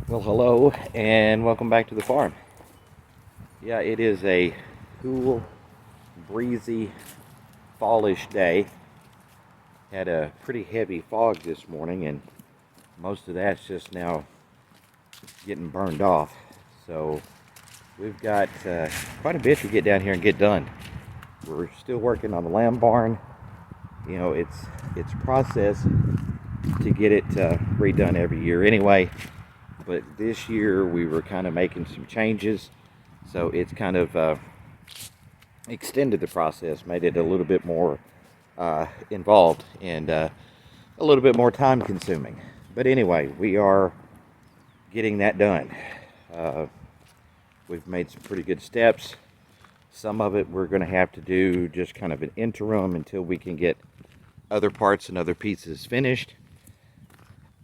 Well, hello and welcome back to the farm. Yeah, it is a cool, breezy, fallish day. Had a pretty heavy fog this morning, and most of that's just now getting burned off. So we've got quite a bit to get down here and get done. We're still working on the lamb barn. You know, it's a process to get it redone every year anyway. But this year we were kind of making some changes, so it's kind of extended the process, made it a little bit more involved and a little bit more time consuming. But anyway, we are getting that done. We've made some pretty good steps. Some of it we're going to have to do just kind of an interim until we can get other parts and other pieces finished.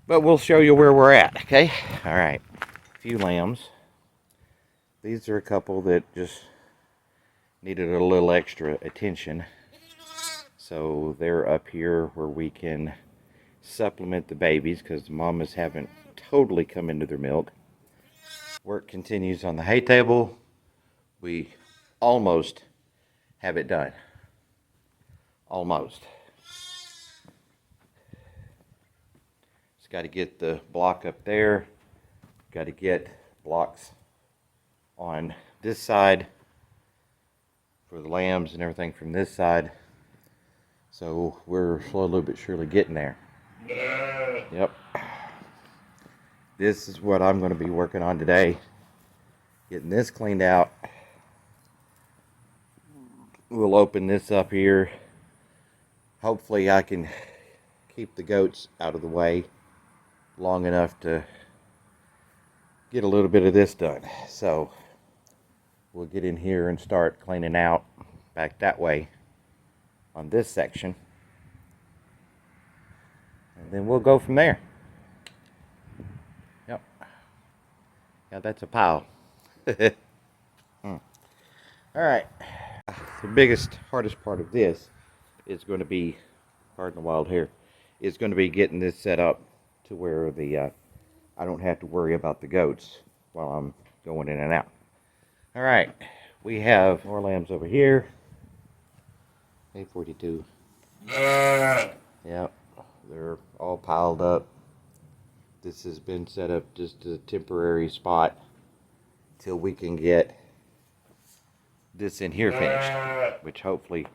But we'll show you where we're at, okay? All right, a few lambs. These are a couple that just needed a little extra attention. So they're up here where we can supplement the babies because the mamas haven't totally come into their milk. Work continues on the hay table. We almost have it done. Almost. Got to get the block up there, got to get blocks on this side for the lambs and everything from this side. So we're slowly but surely getting there. Yep. This is what I'm going to be working on today, getting this cleaned out. We'll open this up here. Hopefully I can keep the goats out of the way long enough to get a little bit of this done. So we'll get in here and start cleaning out back that way on this section, and then we'll go from there. Yep. Yeah, that's a pile. All right. The biggest, hardest part of this is going to be, pardon the wild hair, is going to be getting this set up to where I don't have to worry about the goats while I'm going in and out. All right, we have more lambs over here. A42. Yep, they're all piled up. This has been set up just a temporary spot till we can get this in here finished, which hopefully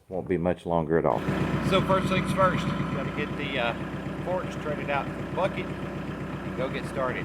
won't be much longer at all. So first things first, got to get the forks traded out for the bucket and go get started.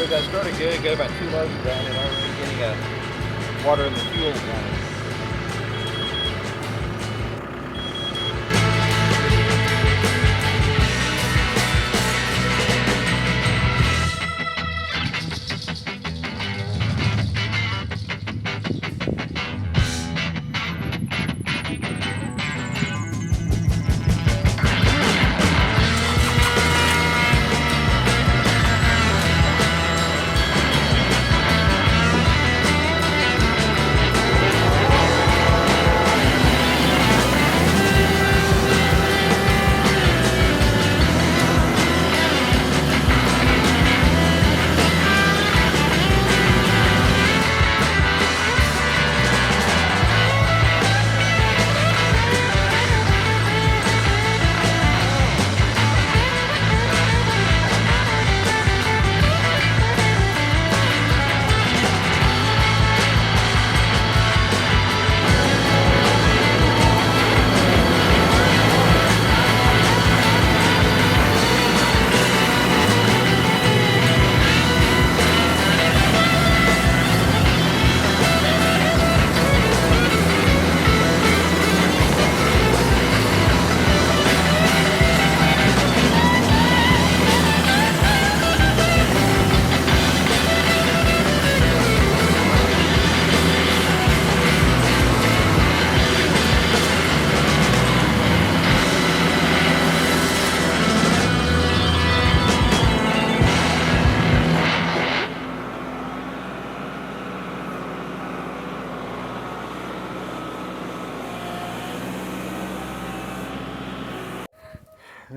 Got started good, got about 2 loads done, and already getting water in the fuel going.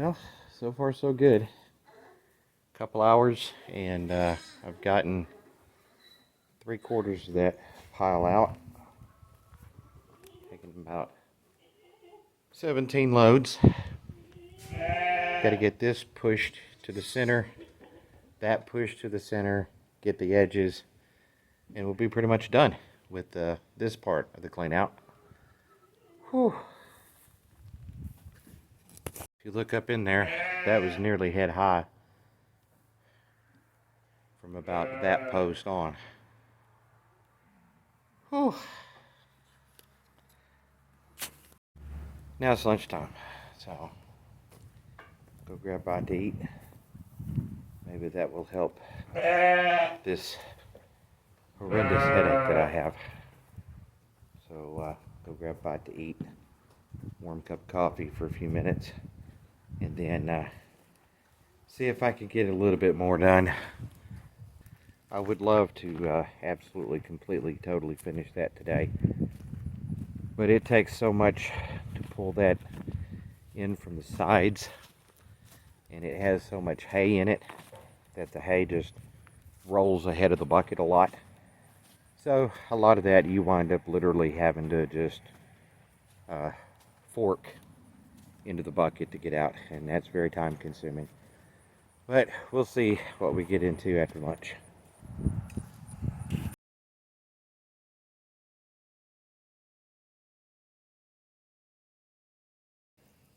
Well, so far so good. Couple hours, and I've gotten 3/4 of that pile out. Taking about 17 loads. Got to get this pushed to the center, that pushed to the center, get the edges, and we'll be pretty much done with this part of the clean out. Whew. If you look up in there, that was nearly head high from about that post on. Whew. Now it's lunchtime, so go grab a bite to eat. Maybe that will help this horrendous headache that I have. So go grab a bite to eat, warm cup of coffee for a few minutes, and then see if I can get a little bit more done. I would love to absolutely, completely, totally finish that today, but it takes so much to pull that in from the sides, and it has so much hay in it that the hay just rolls ahead of the bucket a lot. So a lot of that you wind up literally having to just fork into the bucket to get out, and that's very time consuming. But we'll see what we get into after lunch.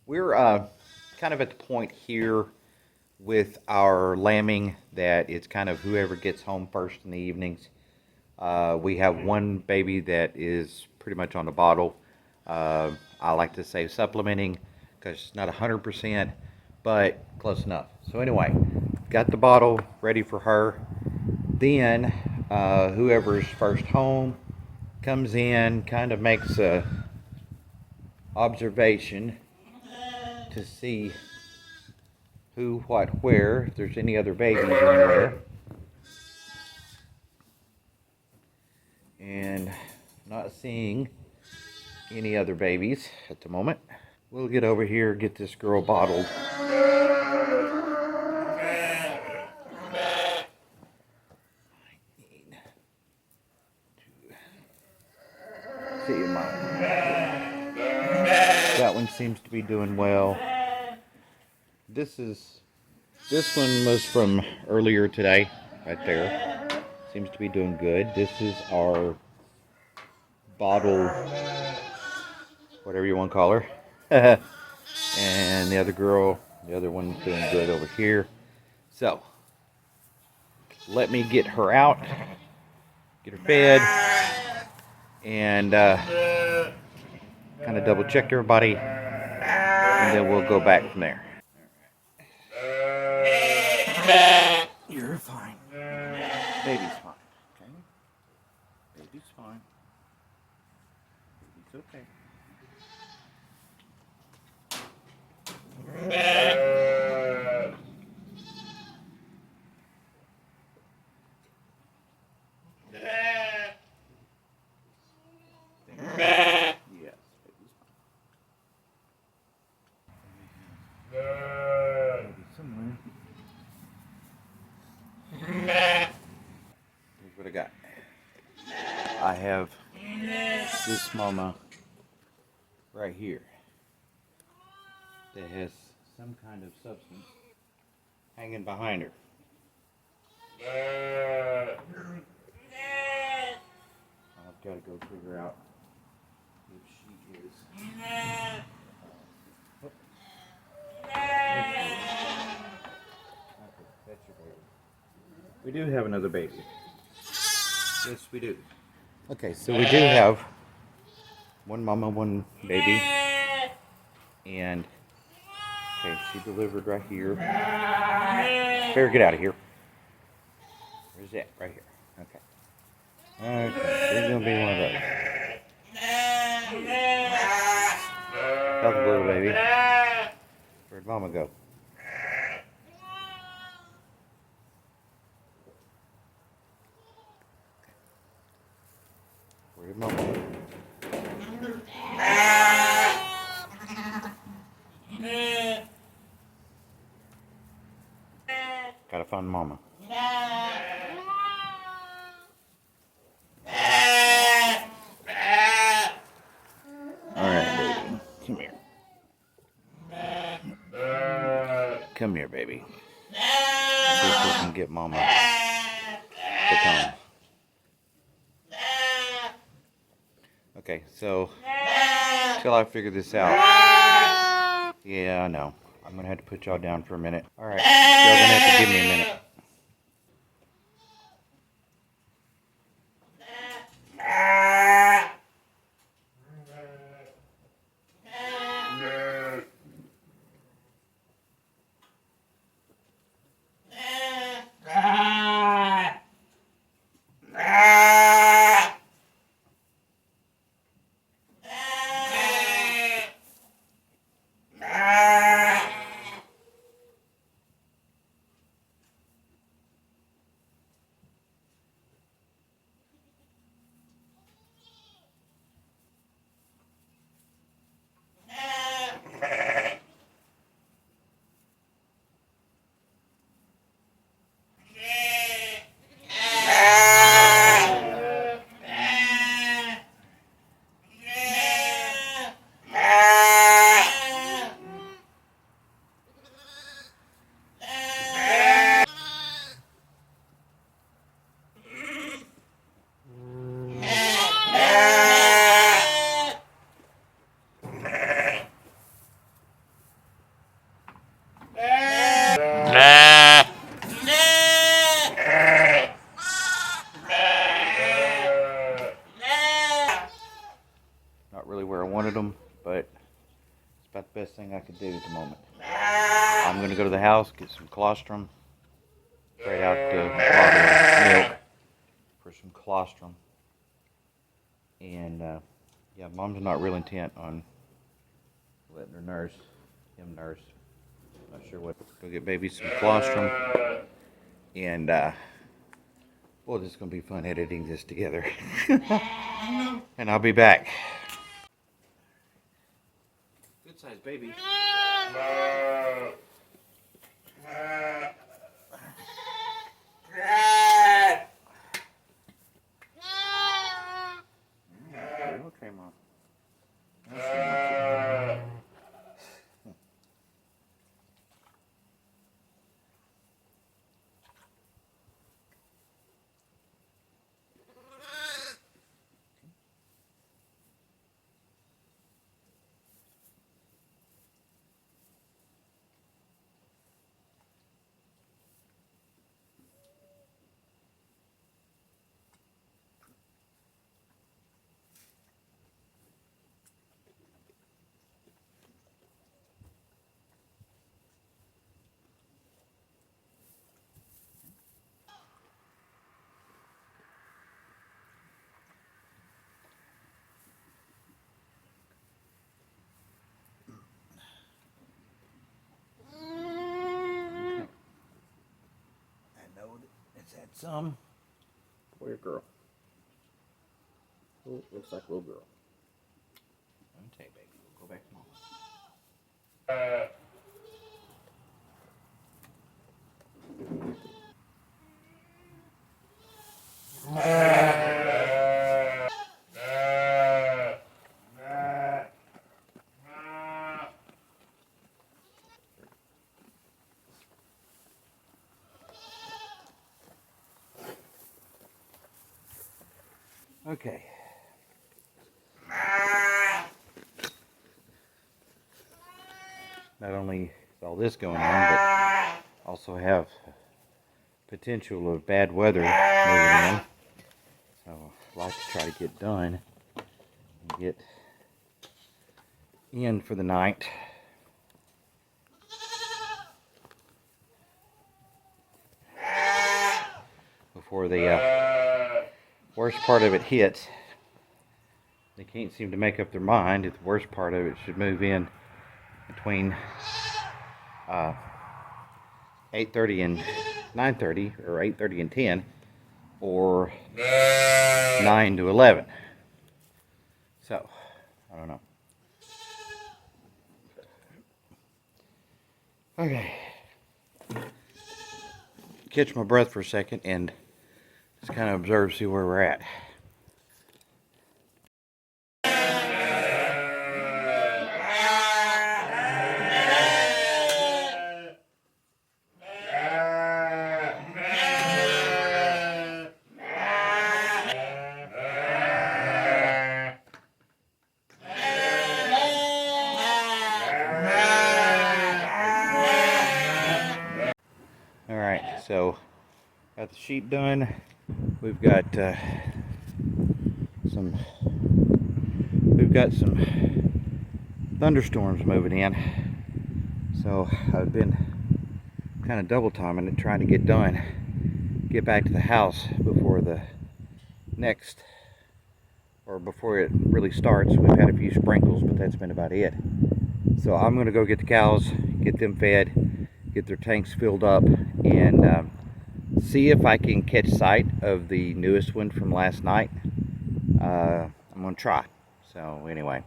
We're kind of at the point here with our lambing that it's kind of whoever gets home first in the evenings. We have one baby that is pretty much on the bottle. I like to say supplementing because it's not 100%, but close enough. So anyway, got the bottle ready for her. Then whoever's first home comes in, kind of makes a observation to see who, what, where, if there's any other babies anywhere. And not seeing any other babies at the moment. We'll get over here, get this girl bottled. See you, Mom. That one seems to be doing well. This one was from earlier today, right there. Seems to be doing good. This is our bottle, whatever you want to call her. And the other girl, the other one's doing good over here. So, let me get her out, get her fed, and kind of double check everybody, and then we'll go back from there. You're fine. Baby's fine. Okay? Baby's fine. Baby's okay. Yes, baby's fine. Baby somewhere. Here's what I got. I have this mama right here that has some kind of substance hanging behind her. I've got to go figure out if she is. Oh. That's your baby. We do have another baby. Yes, we do. Okay, so we do have one mama, one baby. And, okay, she delivered right here. Better get out of here. Where's that? Right here. Okay. Okay, she's going to be one of those. How's the little baby? Where'd mama go? Where'd mama go? Gotta find mama. Alright, baby. Come here. Come here, baby. See if we can get mama to come. Okay, so till I figure this out. Yeah, I know. I'm gonna have to put y'all down for a minute. Alright, y'all gonna have to give me a minute. Not really where I wanted them, but it's about the best thing I could do at the moment. I'm going to go to the house, get some colostrum, trade out the bottle of milk for some colostrum. And yeah, Mom's not real intent on letting her nurse, him nurse. Not sure what. Go get baby some colostrum. And boy, this is going to be fun editing this together. And I'll be back. Good size baby. Okay, Mom. Some boy or girl? Oh, looks like a little girl. Let me tell you, baby. We'll go back to mom. Okay. Not only is all this going on, but also have potential of bad weather moving in. So I'd like to try to get done and get in for the night. Before the worst part of it hits. They can't seem to make up their mind if the worst part of it should move in between 8:30 and 9:30, or 8:30 and 10, or 9 to 11. So, I don't know. Okay. catch my breath for a second and just kind of observe, see where we're at. Alright, so got the sheep done. We've got some thunderstorms moving in. So I've been kind of double timing it, trying to get back to the house before the next, or before it really starts. We've had a few sprinkles, but that's been about it. So I'm gonna go get the cows, get them fed, get their tanks filled up, and see if I can catch sight of the newest one from last night. I'm gonna try. So anyway.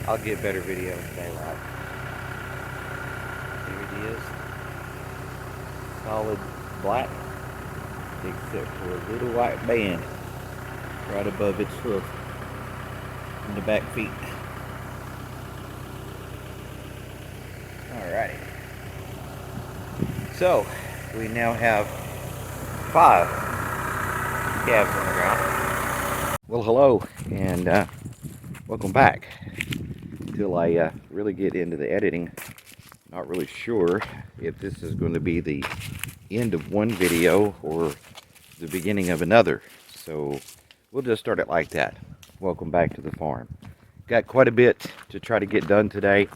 I'll get better video in daylight. There it is. Solid black, except for a little white band right above its hoof in the back feet. Alrighty. So, we now have 5 calves on the ground. Well, hello, and welcome back. Until I really get into the editing, not really sure if this is going to be the end of one video or the beginning of another. So we'll just start it like that. Welcome back to the farm. Got quite a bit to try to get done today.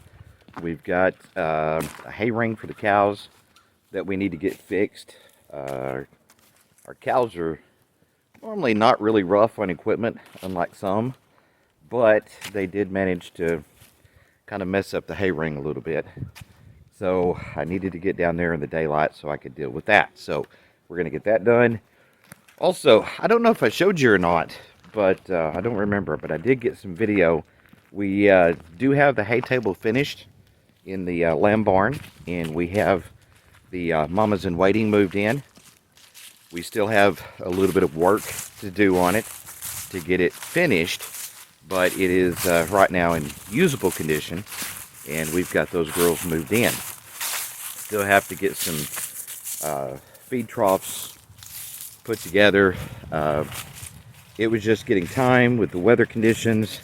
We've got a hay ring for the cows that we need to get fixed. Our cows are normally not really rough on equipment, unlike some, but they did manage to kind of mess up the hay ring a little bit. So I needed to get down there in the daylight so I could deal with that. So we're going to get that done. Also, I don't know if I showed you or not, but I don't remember, but I did get some video. We do have the hay table finished in the lamb barn, and we have the mamas in waiting moved in. We still have a little bit of work to do on it to get it finished, but it is right now in usable condition, and we've got those girls moved in. Still have to get some feed troughs put together. It was just getting time with the weather conditions,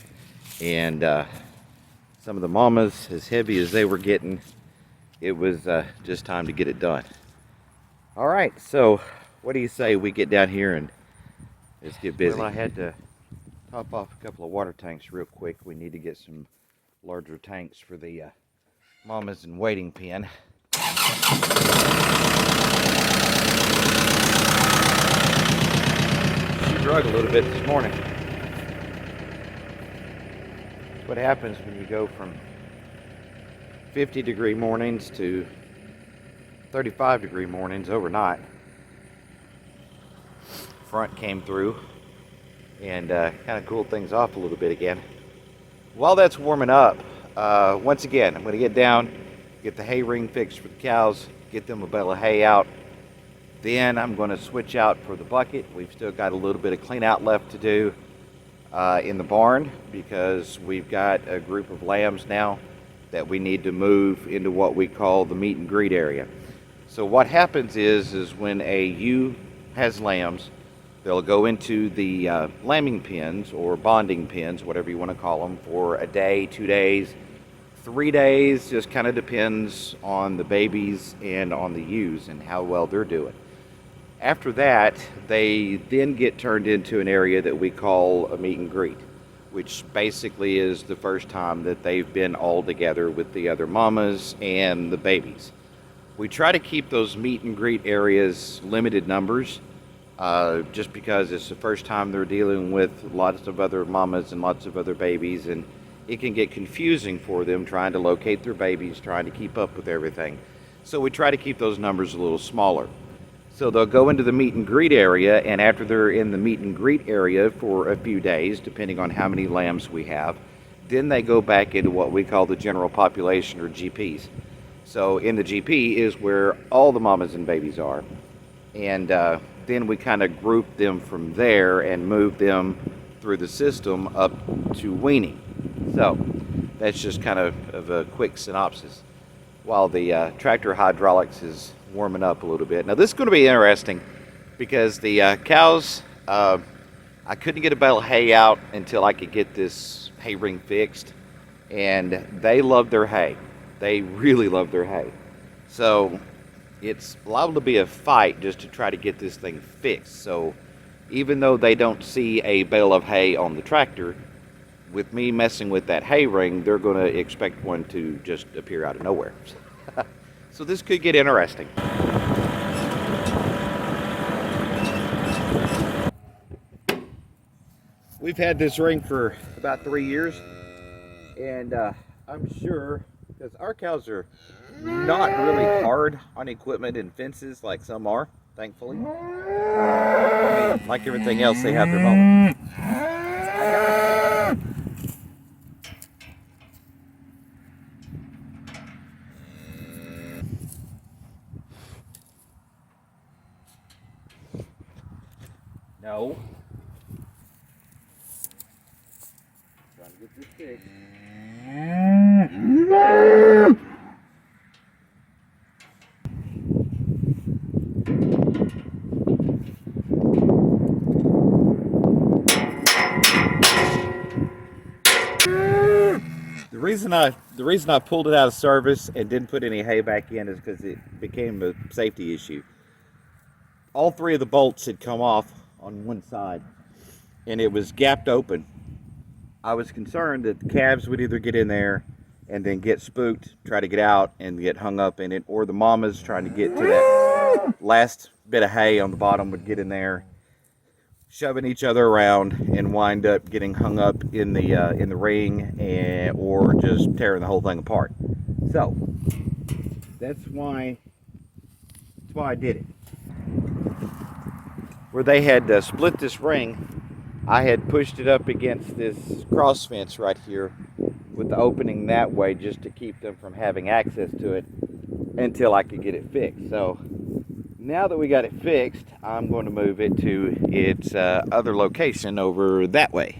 and some of the mamas, as heavy as they were getting, it was just time to get it done. All right, so what do you say we get down here and let's get busy? Well, I had to top off a couple of water tanks real quick. We need to get some larger tanks for the mamas in waiting pen. She drug a little bit this morning. That's what happens when you go from 50-degree mornings to 35-degree mornings overnight. Front came through and kind of cooled things off a little bit again. While that's warming up, once again, I'm going to get down, get the hay ring fixed for the cows, get them a bale of hay out. Then I'm going to switch out for the bucket. We've still got a little bit of clean out left to do in the barn, because we've got a group of lambs now that we need to move into what we call the meet and greet area. So what happens is when a ewe has lambs, they'll go into the lambing pens or bonding pens, whatever you want to call them, for a day, 2 days, 3 days, just kind of depends on the babies and on the ewes and how well they're doing. After that, they then get turned into an area that we call a meet and greet. which basically is the first time that they've been all together with the other mamas and the babies. We try to keep those meet and greet areas limited numbers, just because it's the first time they're dealing with lots of other mamas and lots of other babies, and it can get confusing for them trying to locate their babies, trying to keep up with everything. So we try to keep those numbers a little smaller. So they'll go into the meet and greet area, and after they're in the meet and greet area for a few days, depending on how many lambs we have, then they go back into what we call the general population, or GPs. So in the GP is where all the mamas and babies are. And then we kind of group them from there and move them through the system up to weaning. So that's just kind of a quick synopsis while the tractor hydraulics is warming up a little bit. Now this is going to be interesting because the cows, I couldn't get a bale of hay out until I could get this hay ring fixed, and they love their hay. They really love their hay. So it's liable to be a fight just to try to get this thing fixed. So even though they don't see a bale of hay on the tractor, with me messing with that hay ring, they're going to expect one to just appear out of nowhere. So this could get interesting. We've had this ring for about 3 years, and I'm sure, because our cows are not really hard on equipment and fences like some are, thankfully. I mean, like everything else, they have their moments. No. Trying to get this fixed. The reason I pulled it out of service and didn't put any hay back in is because it became a safety issue. All three of the bolts had come off on one side, and it was gapped open. I was concerned that the calves would either get in there and then get spooked, try to get out and get hung up in it, or the mamas trying to get to that last bit of hay on the bottom would get in there, shoving each other around, and wind up getting hung up in the ring, or just tearing the whole thing apart. So that's why I did it. Where they had split this ring, I had pushed it up against this cross fence right here with the opening that way, just to keep them from having access to it until I could get it fixed. So now that we got it fixed, I'm going to move it to its other location over that way.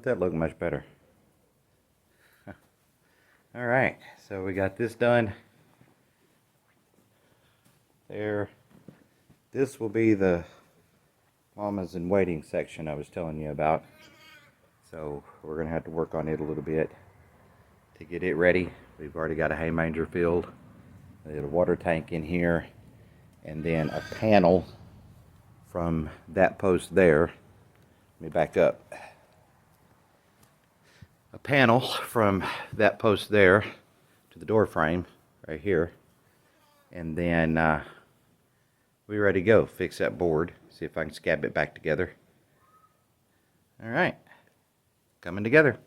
Doesn't that look much better? All right, so we got this done. There. This will be the mamas in waiting section I was telling you about. So we're gonna have to work on it a little bit to get it ready. We've already got a hay manger filled, a water tank in here, and then a panel from that post there. Let me back up. A panel from that post there to the door frame right here, and then we're ready to go. Fix that board, see if I can scab it back together. All right, coming together.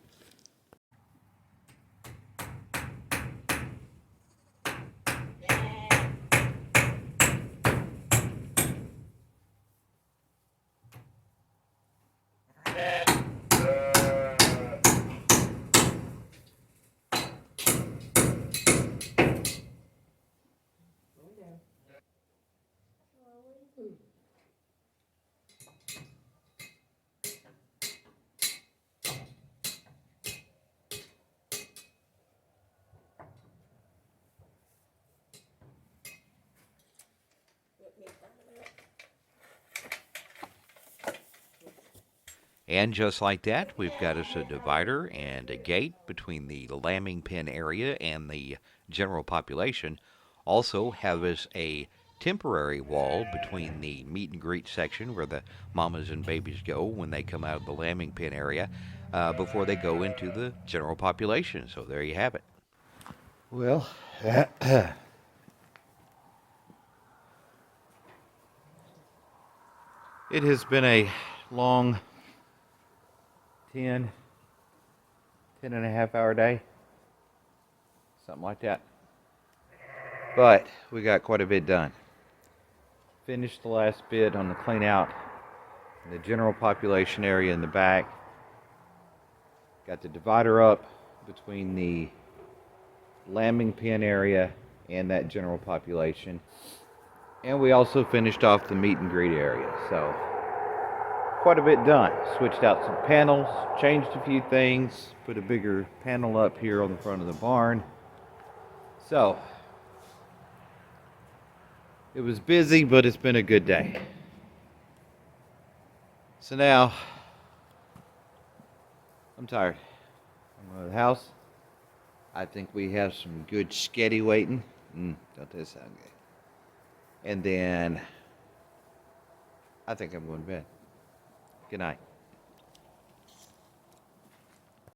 And just like that, we've got us a divider and a gate between the lambing pen area and the general population. Also have us a temporary wall between the meet and greet section where the mamas and babies go when they come out of the lambing pen area before they go into the general population. So there you have it. Well, it has been a long 10 and a half hour day, something like that, but we got quite a bit done. Finished the last bit on the clean out in the general population area in the back. Got the divider up between the lambing pen area and that general population, and we also finished off the meet and greet area. So quite a bit done. Switched out some panels, changed a few things, put a bigger panel up here on the front of the barn. So it was busy, but it's been a good day. So now I'm tired. I'm going to the house. I think we have some good sketty waiting. Don't that sound good? And then I think I'm going to bed. Good night.